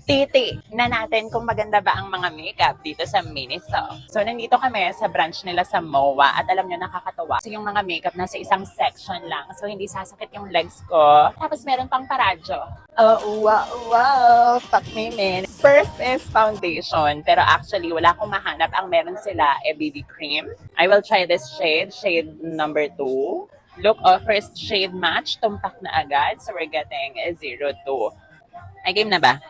Titi na natin kung maganda ba ang mga makeup dito sa Miniso. So, nandito kami sa branch nila sa MOA at alam nyo, nakakatawa. So, yung mga makeup nasa isang section lang. So, hindi sasakit yung legs ko. Tapos, meron pang paradyo. Oh, wow, wow. Fuck me, man. First is foundation. Pero actually, wala akong mahanap. Ang meron sila BB cream. I will try this shade number 2. Look, first shade match. Tumpak na agad. So, we're getting 02. Ay, game na ba?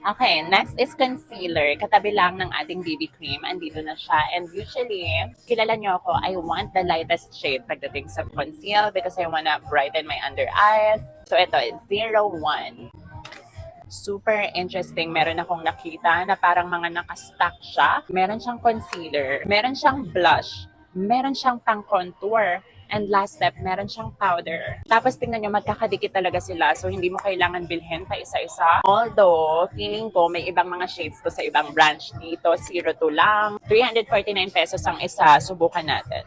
Okay, next is concealer. Katabi lang ng ating BB cream. Andito na siya. And usually, kilala nyo ako, I want the lightest shade pagdating sa conceal because I wanna brighten my under eyes. So ito, 01. Super interesting. Meron akong nakita na parang mga nakastack siya. Meron siyang concealer. Meron siyang blush. Meron siyang pang-contour. And last step, meron siyang powder. Tapos tingnan nyo, magkakadikit talaga sila. So, hindi mo kailangan bilhin pa isa-isa. Although, feeling ko may ibang mga shades to sa ibang branch dito. 02 lang. 349 pesos ang isa. Subukan natin.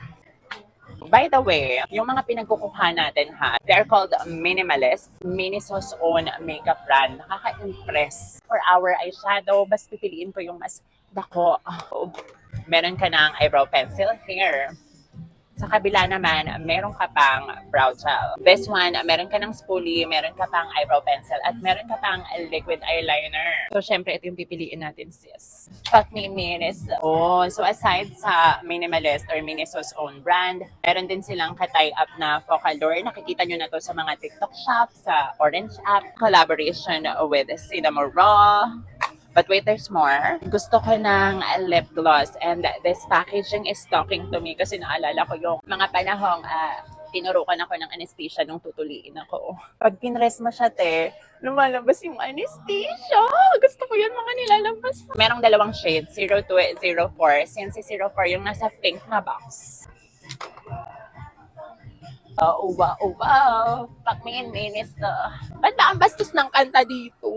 By the way, yung mga pinagkukuha natin ha, they're called Minimalist. Miniso's own makeup brand. Nakaka-impress. For our eyeshadow, bas pipiliin ko yung mas dako. Meron ka ng eyebrow pencil here. Sa kabila naman, meron ka pang brow gel. This one, meron ka ng spoolie, meron ka pang eyebrow pencil, at meron ka pang liquid eyeliner. So, syempre, ito yung pipiliin natin, sis. Fuck me, Miniso. Oh, so aside sa Minimalist or Miniso's own brand, meron din silang ka-tie up na Focalure. Nakikita nyo na to sa mga TikTok shop, sa Orange app. Collaboration with Cinnamon Raw. But wait, there's more. Gusto ko ng lip gloss and this packaging is talking to me kasi naalala ko yung mga panahong tinurukan ako ng anesthesia nung tutuliin ako. Pag pinrest mo siya, te, lumalabas yung anesthesia. Gusto ko yun mga nilalabas. Merong dalawang shades, 02 at 04. Since si 04 yung nasa pink na box. Oh, wow, wow. Fuck me in minutes. Ba't ba ang bastos ng kanta dito?